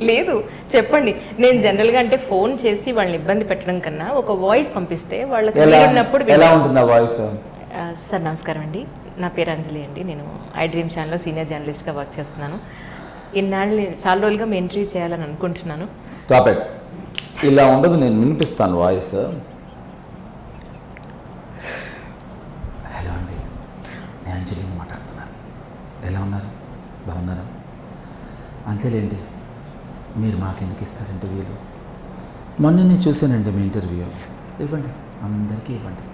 లేదు చెప్పండి. నేను జనరల్గా అంటే ఫోన్ చేసి వాళ్ళని ఇబ్బంది పెట్టడం కన్నా ఒక వాయిస్ పంపిస్తే వాళ్ళకి ఉన్నప్పుడు ఎలా ఉంటుంది ఆ వాయిస్? సార్ నమస్కారం అండి, నా పేరు అంజలి అండి, నేను ఐ డ్రీమ్ ఛానల్లో సీనియర్ జర్నలిస్ట్గా వర్క్ చేస్తున్నాను. ఇన్నాళ్ళు చాలా రోజులుగా మీ ఇంటర్వ్యూ చేయాలని అనుకుంటున్నాను. స్టాప్ ఇట్, ఇలా ఉండదు, నేను వినిపిస్తాను వాయిస్. హలో అండి, నేను అంజలిని మాట్లాడుతున్నాను. ఎలా ఉన్నారు, బాగున్నారా? అంతేలేండి, మీరు మాకెందుకు ఇస్తారు ఇంటర్వ్యూలు? మొన్ననే చూశానండి మీ ఇంటర్వ్యూ, ఇవ్వండి అందరికీ ఇవ్వండి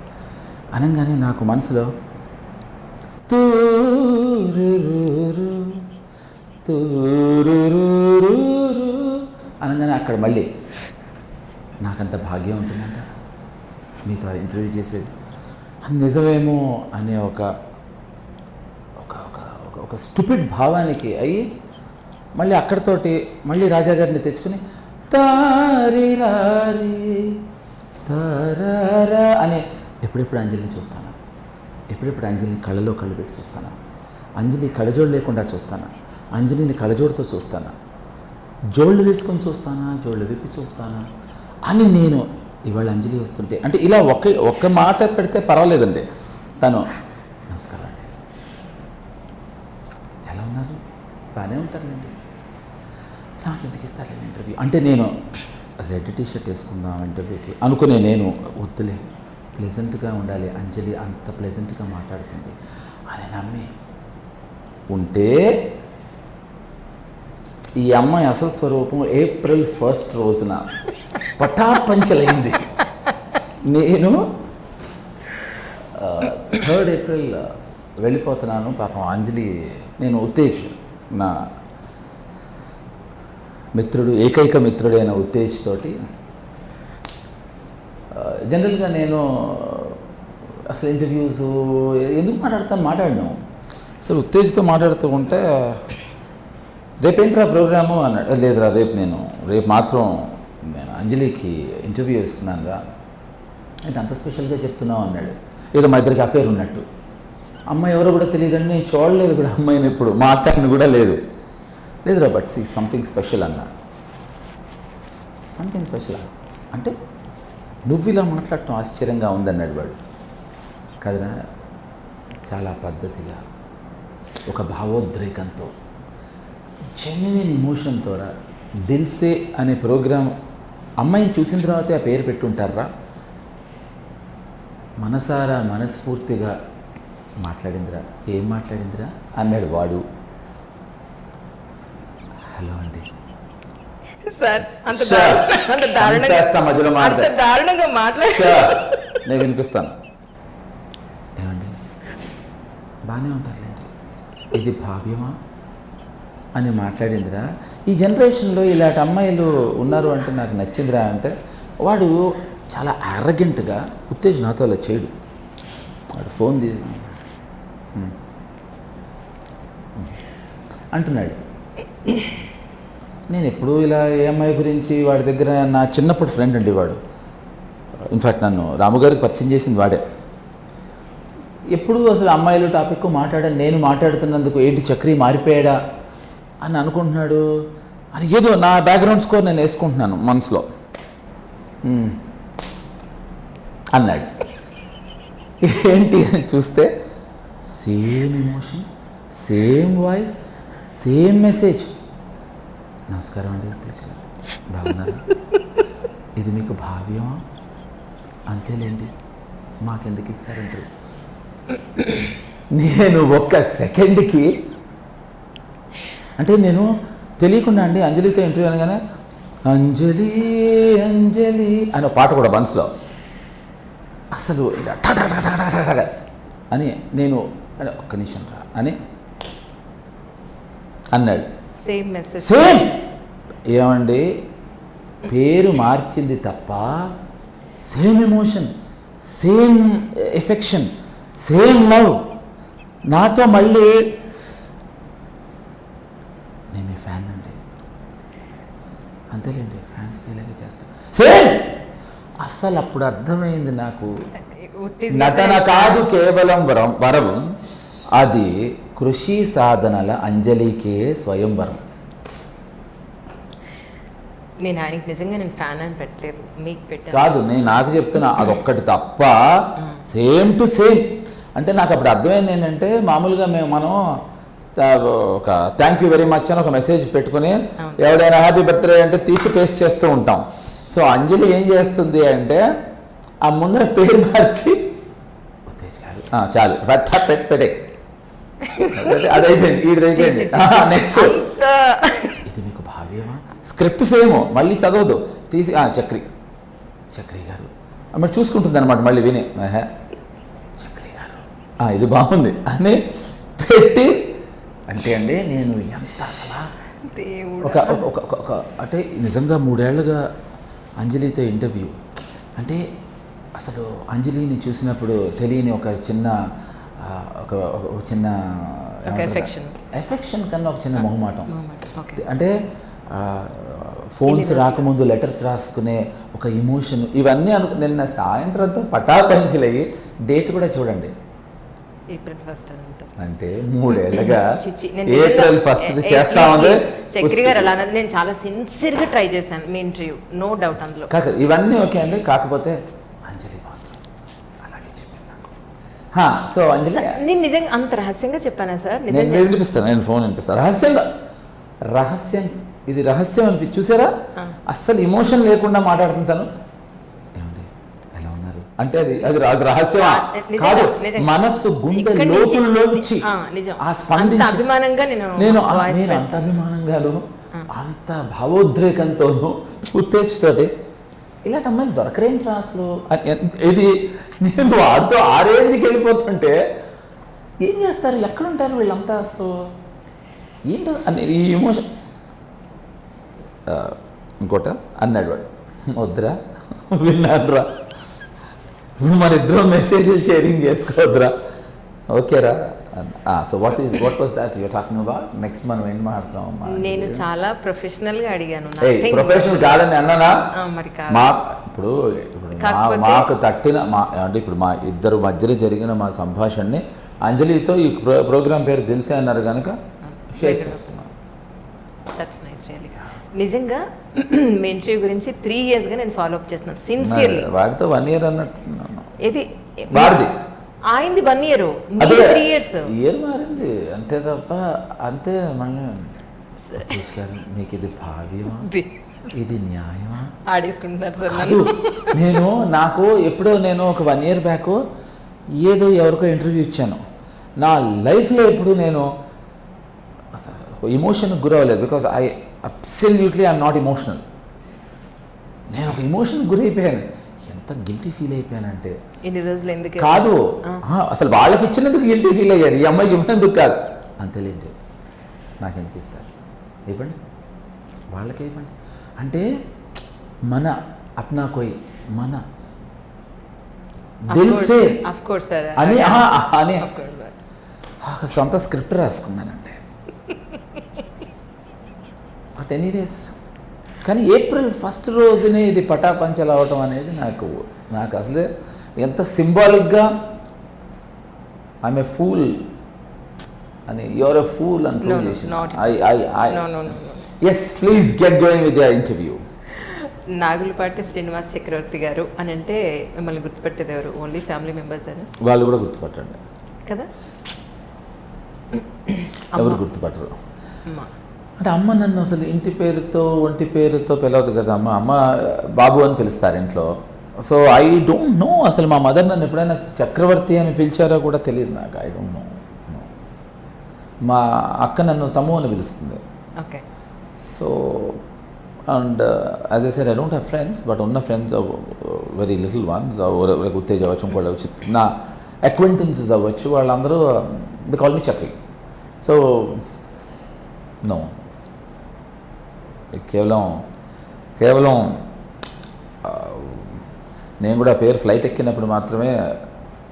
అనగానే నాకు మనసులో తూరురు తూరురు అనగానే అక్కడ మళ్ళీ నాకంత భాగ్యం ఉంటుందంట మీతో ఇంటర్వ్యూ చేసేది, అది నిజమేమో అనే ఒక స్టూపిడ్ భావానికి అయ్యి మళ్ళీ అక్కడితోటి మళ్ళీ రాజా గారిని తెచ్చుకుని తారిరారి తారారా అని ఎప్పుడెప్పుడు అంజలిని చూస్తాను, ఎప్పుడెప్పుడు అంజలిని కళ్ళలో కళ్ళు పెట్టి చూస్తాను, అంజలి కళ్ళజోడు లేకుండా చూస్తాను, అంజలిని కళ్ళజోడుతో చూస్తాను, జోళ్ళు వేసుకొని చూస్తానా, జోళ్ళు విప్పి చూస్తానా అని నేను ఇవాళ అంజలి వస్తుంటే అంటే ఇలా ఒక్క మాట పెడితే పర్వాలేదండి. తను నమస్కారం అండి, ఎలా ఉన్నారు, బాగానే ఉంటారులేండి, నాకు ఎందుకు ఇస్తారులేండి ఇంటర్వ్యూ అంటే నేను రెడ్ టీషర్ట్ వేసుకుందాం ఇంటర్వ్యూకి అనుకునే నేను వద్దులే, ప్లెజెంట్గా ఉండాలి, అంజలి అంత ప్లెజెంట్గా మాట్లాడుతుంది అని నమ్మి ఉంటే ఈ అమ్మాయి అసలు స్వరూపం ఏప్రిల్ 1 రోజున పటాపంచలైంది. నేను 3rd ఏప్రిల్ వెళ్ళిపోతున్నాను. పాపం అంజలి, నేను ఉత్తేజ్ నా మిత్రుడు, ఏకైక మిత్రుడైన ఉత్తేజ్ తోటి జనరల్గా నేను అసలు ఇంటర్వ్యూస్ ఎందుకు మాట్లాడను. అసలు ఉత్తేజ్తో మాట్లాడుతూ ఉంటే రేపేంట్రా ప్రోగ్రాము అన్నాడు. లేదురా రేపు మాత్రం నేను అంజలికి ఇంటర్వ్యూ ఇస్తున్నాను రా అంటే అంత స్పెషల్గా చెప్తున్నావు అన్నాడు. ఏదో మా ఇద్దరికి అఫేర్ ఉన్నట్టు. అమ్మాయి ఎవరో కూడా తెలియదండి, నేను చూడలేదు కూడా అమ్మాయిని, ఎప్పుడు మాట్లాడిన కూడా లేదురా బట్ సీ సంథింగ్ స్పెషల్ అన్నా. సంథింగ్ స్పెషల్ అంటే నువ్వు ఇలా మాట్లాడటం ఆశ్చర్యంగా ఉందన్నాడు వాడు. కదరా, చాలా పద్ధతిగా ఒక భావోద్రేకంతో జెన్యున్ ఇమోషన్తో రా దిల్సే అనే ప్రోగ్రాం అమ్మాయిని చూసిన తర్వాతే ఆ పేరు పెట్టుంటారా, మనసారా మనస్ఫూర్తిగా మాట్లాడిందిరా. ఏం మాట్లాడిందిరా అన్నాడు వాడు. హలో అండి సార్, నేను వినిపిస్తాను. ఏమండి బాగానే ఉంటారులేండి, ఇది భావ్యమా అని మాట్లాడిందిరా. ఈ జనరేషన్లో ఇలాంటి అమ్మాయిలు ఉన్నారు అంటే నాకు నచ్చిందిరా అంటే వాడు చాలా అరగెంట్గా ఉత్తేజ్ నాతో అలా చేయడు. వాడు ఫోన్ తీసి అంటున్నాడు. నేను ఎప్పుడూ ఇలా ఏ అమ్మాయి గురించి వాడి దగ్గర, నా చిన్నప్పుడు ఫ్రెండ్ అండి వాడు, ఇన్ఫ్యాక్ట్ నన్ను రాముగారికి పరిచయం చేసింది వాడే. ఎప్పుడు అసలు అమ్మాయిలు టాపిక్ మాట్లాడాలి, నేను మాట్లాడుతున్నందుకు ఏంటి చక్రి మారిపోయాడా అని అనుకుంటున్నాడు అని ఏదో నా బ్యాక్గ్రౌండ్ స్కోర్ నేను వేసుకుంటున్నాను మనసులో అన్నాడు. ఏంటి అని చూస్తే same emotion, same voice, same message. నమస్కారం అండి ఉత్తేజ్ గారు, బాగున్నారా? ఇది మీకు భావ్యమా? అంతేలేండి, మాకెందుకు ఇస్తారంటారు. నేను ఒక్క సెకండ్కి అంటే నేను తెలియకుండా అండి అంజలితో ఇంటర్వ్యూ అనగానే అంజలి అంజలి అనే పాట కూడా మనసులో అసలు ఇలా టటటటటటట అని నేను ఒక్క నిమిషం రా అని అన్నాడు. Same message, same. ఏమండి పేరు మార్చింది తప్ప same emotion, same affection, same love. నాతో మళ్ళీ నేను మీ ఫ్యాన్ అండి, అంతేలేండి, ఫ్యాన్స్ ఇలాగే చేస్తాను సేమ్. అస్సలు అప్పుడు అర్థమైంది నాకు, నటన కాదు కేవలం వరం, అది కృషి సాధనల అంజలికే స్వయంవరం. నేను ఆయనకి నిజంగా నేను ఫ్యాన్ అని పెట్టలేదు, మీకు పెట్టాను. కాదు, నేను నాకు చెప్తున్నా అదొక్కటి తప్ప సేమ్ టు సేమ్. అంటే నాకు అప్పుడు అర్థమైంది ఏంటంటే, మామూలుగా మనం ఒక థ్యాంక్ యూ వెరీ మచ్ అని ఒక మెసేజ్ పెట్టుకుని ఎవడైనా హ్యాపీ బర్త్డే అంటే తీసి పేస్ట్ చేస్తూ ఉంటాం. సో అంజలి ఏం చేస్తుంది అంటే ఆ ముందర పేరు మార్చి ఉత్తేజ్ గారు చాలు పెట్టే అది అయిపోయింది, వీడిది అయిపోయింది. నెక్స్ట్ ఇది మీకు భావ్యమా, స్క్రిప్ట్ సేమ్, మళ్ళీ చదవదు, తీసి చక్రి గారు మరి చూసుకుంటుంది అనమాట, మళ్ళీ విని చక్రి గారు ఇది బాగుంది అని పెట్టి. అంటే అండి నేను ఎంత అసలు ఒక అంటే నిజంగా 3 ఏళ్ళుగా అంజలితో ఇంటర్వ్యూ, అంటే అసలు అంజలిని చూసినప్పుడు తెలియని ఒక చిన్న ఎఫెక్షన్ కన్నా ఒక చిన్న మొహమాటం. అంటే ఫోన్స్ రాకముందు లెటర్స్ రాసుకునే ఒక ఇమోషన్, ఇవన్నీ నిన్న సాయంత్రంతో పటాపంచలయ్యి డేట్ కూడా చూడండి, ఏప్రిల్ 1 అంటే 3 ఏళ్ళగా ఏప్రిల్ 1 చేస్తామని. చక్రి గారు అలా నేను చాలా సిన్సియర్గా ట్రై చేశాను మీ ఇంటర్వ్యూ, నో డౌట్ అందులో. ఇవన్నీ ఓకే అండి, కాకపోతే అంజలి మాత్రం అలాగే చెప్పింది నాకు. సో అంజలి నేను నిజంగా అంత రహస్యంగా చెప్పానా సార్? నేను వినిపిస్తాను, నేను ఫోన్ వినిపిస్తాను రహస్యం ఇది రహస్యం అనిపి చూసారా, అస్సలు ఇమోషన్ లేకుండా మాట్లాడుతుంటాను. ఏమండి ఎలా ఉన్నారు అంటే అది రహస్యం కాదు, మనస్సు గుండె లోతుల్లో వచ్చి ఆ స్పందించి అభిమానంగా నేను అంత అభిమానంగాను అంత భావోద్రేకంతోనూ ఉత్తేజతోటి ఇలాంటి అమ్మాయిలు దొరకరేంటి అసలు. ఇది నేను వాడితో ఆ రేంజ్కి వెళ్ళిపోతుంటే ఏం చేస్తారు, ఎక్కడుంటారు వీళ్ళంతా అసలు ఏంటో అని ఈ ఎమోషన్. ఇంకోట అన్నాడు వాడు, వద్దురా విన్నాడ్రా, మన ఇద్దరం మెసేజ్లు షేరింగ్ చేసుకోవద్దురా, ఓకేరా. So what was that you're talking about? Next మనం ఏం మాట్లాడుతున్నాం? నేను చాలా ప్రొఫెషనల్గా అడిగాను. ప్రొఫెషనల్ కాదని అన్నానా? మరి ఇప్పుడు మాకు తట్టిన అంటే ఇప్పుడు మా ఇద్దరు మధ్యలో జరిగిన మా సంభాషణని అంజలితో ఈ ప్రోగ్రామ్ పేరు తెలిసే అన్నారు కనుక షేర్ చేసుకున్నాం. నిజంగా మీ ఇంటర్వ్యూ గురించి 3 yearsగా నేను ఫాలో అప్ చేస్తున్నాను సిన్సియర్లీ. వాడితో 1 year అన్నట్టున్నాను. ఇది వాడిది ఆయింది 1 year, 3 years. ఇయర్ మారింది అంతే తప్ప, అంతే. మళ్ళీ మీకు ఇది భావ్యమా, ఇది న్యాయమా ఆడేసుకుంటున్నారు సార్. నాకు ఎప్పుడో నేను ఒక 1 year బ్యాక్ ఏదో ఎవరికో ఇంటర్వ్యూ ఇచ్చాను. నా లైఫ్లో ఎప్పుడు నేను ఇమోషన్కి గురవ్వలేదు, because absolutely I'm not emotional. నేను ఒక ఎమోషన్కి గురైపోయాను. ఎంత గిల్టీ ఫీల్ అయిపోయానంటే, ఇన్ని రోజులు ఎందుకు కాదు అసలు వాళ్ళకి ఇచ్చినందుకు గిల్టీ ఫీల్ అయ్యారు, ఈ అమ్మాయికి ఇవ్వనందుకు కాదు. అంతేలేండి, నాకు ఎందుకు ఇస్తారు, ఇవ్వండి, వాళ్ళకే ఇవ్వండి. అంటే మన అప్నా కోయి మన దిల్సే అని అని ఒక సొంత స్క్రిప్ట్ రాసుకున్నానండి. బట్ ఎనీవేస్, కానీ ఏప్రిల్ 1 రోజునే ఇది పటాపంచలు అవటం అనేది నాకు అసలు ఎంత సింబాలిక్గా ఐఎమ్ ఏ ఫూల్ అని, యువర్ ఎ ఫూల్ అని ప్రూవ్ చేసింది. Yes, please get going with your interview. Nagulapati Srinivas Chakravarthi garu అని అంటే మిమ్మల్ని గుర్తుపెట్టేది ఎవరు? ఓన్లీ ఫ్యామిలీ మెంబర్స్ అని వాళ్ళు కూడా గుర్తుపట్టండి కదా, ఎవరు గుర్తుపట్టరు. అంటే అమ్మ నన్ను అసలు ఇంటి పేరుతో ఒంటి పేరుతో పిలవదు కదా, అమ్మ బాబు అని పిలుస్తారు ఇంట్లో. సో ఐ డోంట్ నో అసలు మా మదర్ నన్ను ఎప్పుడైనా చక్రవర్తి అని పిలిచారో కూడా తెలియదు నాకు. I don't know. మా అక్క నన్ను తమ్ము అని పిలుస్తుంది. Okay. So and as I said, I don't have friends, but ఉన్న friends very little ones, like Uttej అవ్వచ్చు, ఇంకోళ్ళు అవ్వచ్చు, నా అక్వెంటెన్సెస్ అవ్వచ్చు, వాళ్ళందరూ they call me Chakri. So no, కేవలం నేను కూడా పేరు ఫ్లైట్ ఎక్కినప్పుడు మాత్రమే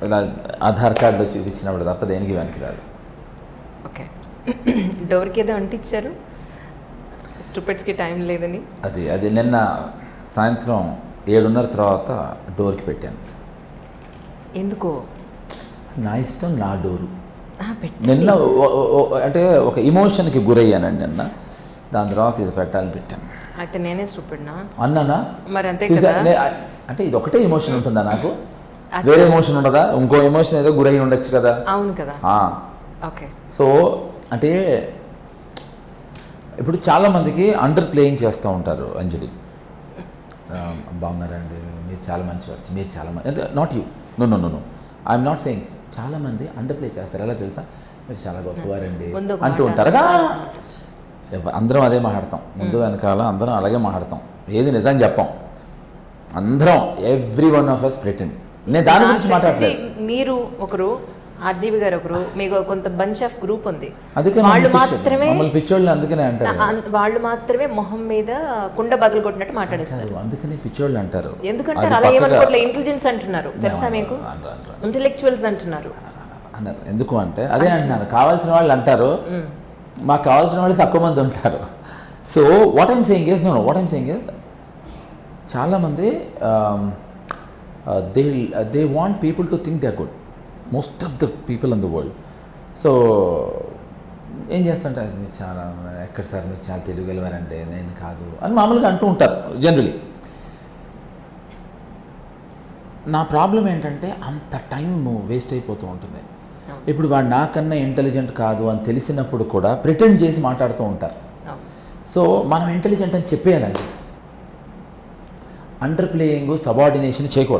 ఇలా ఆధార్ కార్డులో చూపించినప్పుడు తప్ప దేనికి వెనక్కి రాదు. ఓకే. డోర్కి ఏదో అంటించారు, స్టూపిడ్స్కి టైం లేదని. అది నిన్న సాయంత్రం 7:30 తర్వాత డోర్కి పెట్టాను. ఎందుకో నా ఇష్టం, నా డోరు. నిన్న అంటే ఒక ఇమోషన్కి గురయ్యానండి నిన్న, దాని తర్వాత ఇది పెట్టాలని పెట్టాను. అయితే నేనే స్టూపిడ్నా అన్నానా? మరి అంతే చూసా కదా. అంటే ఇది ఒకటే ఎమోషన్ ఉంటుందా నాకు? అచ్చా. వేరే ఎమోషన్ ఉండదా? ఇంకో ఎమోషన్ ఏదో గురై ఉండొచ్చు కదా. అవును కదా. ఓకే. సో అంటే ఇప్పుడు చాలామందికి అండర్ ప్లేయింగ్ చేస్తూ ఉంటారు అంజలి. బాగున్నారండి, మీరు చాలా మంచివారు, మీరు చాలా మంచి, not you, no I'm not saying. చాలామంది అండర్ ప్లే చేస్తారు. ఎలా తెలుసా? మీరు చాలా గొప్పవారండి ముందు ఒక అంటూ మాట. ఉంటారుగా. అందరం అదే మాట్లాడతాం, ముందు వెనకాల అందరం అలాగే మాట్లాడతాం, ఏది నిజం చెప్పాం. అందరం every one of us pretend. నేను దాని గురించి మాట్లాడలేదు. మీరు ఒకరు, ఆర్జీవి గారు ఒకరు, మీకు కొంత బంచ్ ఆఫ్ గ్రూప్ ఉంది. అందుకే వాళ్ళు మాత్రమే మమ్మల్ని పిచ్చోళ్ళు అందుకనే అంటారు. వాళ్ళు మాత్రమే మొహం మీద కుండ బదులు కొట్టినట్టు మాట్లాడేస్తారు. అందుకనే పిచ్చోళ్ళు అంటారు. ఎందుకంటే అది అలా పక్కగా- ఏమనుకోవట్లే, ఇంటెలిజెన్స్ అంటున్నారు తెలుసా మీకు, అంటారు. ఇంటెలెక్చువల్స్ అంటున్నారు. అన్నారు. ఎందుకు అంటే అదే అంటున్నారు, కావాల్సిన వాళ్ళు అంటారు, మాకు కావాల్సిన వాళ్ళు తక్కువ మంది ఉంటారు. So what I'm saying is, what I'm saying is, చాలామంది they want people to think they are good, most of the people in the world. So ఏం చేస్తుంటారు, మీరు చాలా ఎక్కడ సార్ మీరు చాలా తెలుగు వెళ్ళారంటే, నేను కాదు అని మామూలుగా అంటూ ఉంటారు జనరలీ. నా ప్రాబ్లం ఏంటంటే అంత టైం వేస్ట్ అయిపోతూ ఉంటుంది. ఇప్పుడు వాడు నాకన్నా ఇంటెలిజెంట్ కాదు అని తెలిసినప్పుడు కూడా ప్రిటెండ్ చేసి మాట్లాడుతూ ఉంటారు. సో మనం ఇంటెలిజెంట్ అని చెప్పేయాలి. అండర్ ప్లేయింగ్, సబార్డినేషన్ చేయకూడదు.